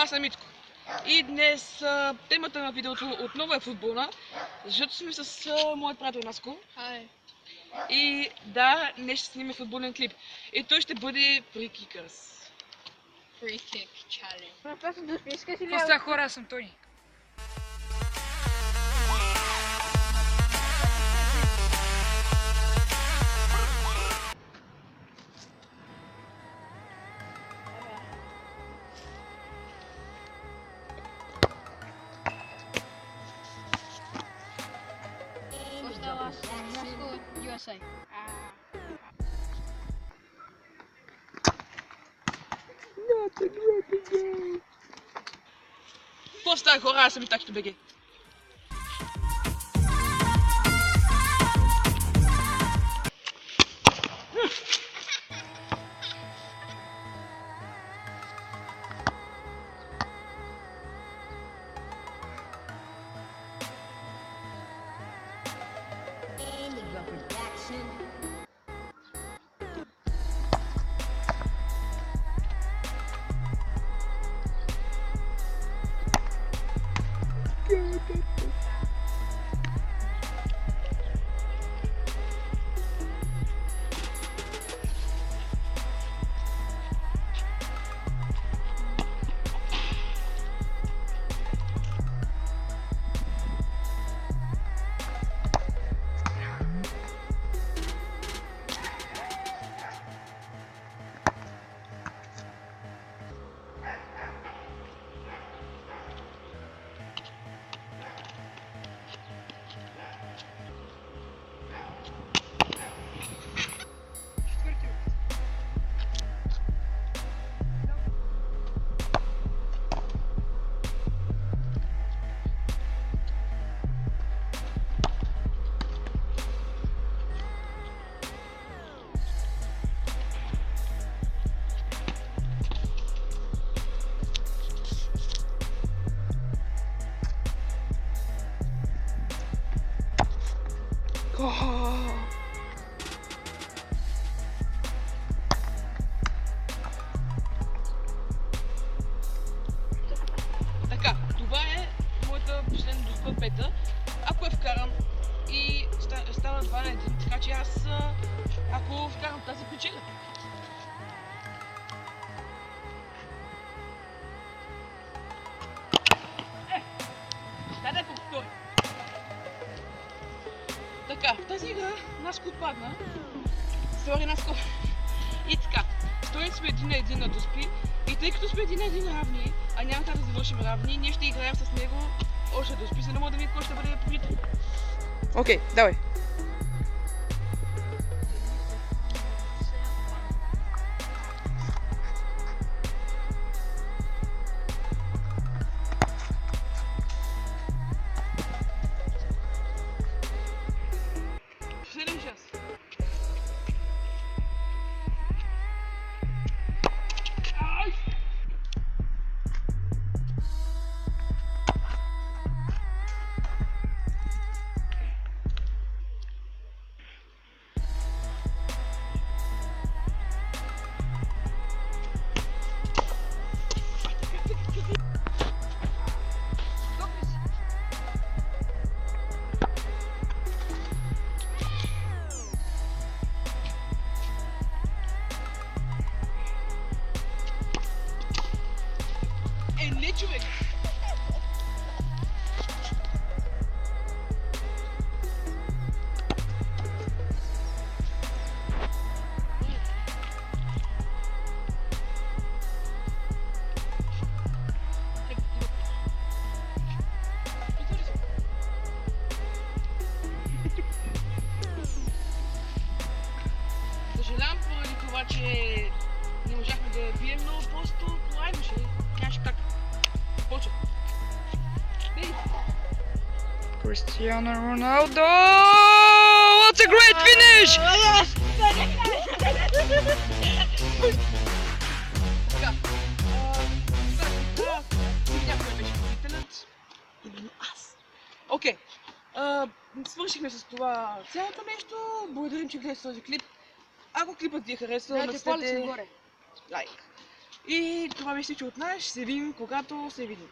Аз съм Митко. И днес темата на видеото отново е футболна, защото сме с моят приятел Наско. Хай. И да, днес ще снимем футболен клип. И той ще бъде Free Kickers. Free kick challenge. Това са до списка си ли? Какво става, хора? Аз съм Тони. Какво става? Наско, USA. Какво става, хора? Аз съм и такито БГ. Така, това е моята последна доза пета. Ако я вкарам и става 2 на 1, така че аз, ако вкарам тази печеля. Дай повтори. Така, в тази игра Наско отпадна. Сори, Наско. И така, стоим сме 1 на 1 на доспи. И тъй като сме 1 на 1 равни, а няма как да завършим равни, ние ще играем с него още доспи, за да мога да видим кой ще бъде победител. Окей, давай. Последен час. Не, човек! Съжалявам поради това, че не можахме да я бием, но просто това имаше. Нямаше как. Почва. Бей! Cristiano Ronaldo! What a great finish! Така. Някой беше победителят. Именно аз. Окей. Свършихме с това цялото нещо. Благодарим, че гледате този клип. Ако клипът ви е харесал, Дайте палец натиснете нагоре. лайк. И това беше, че от нас ще се видим, когато се видим.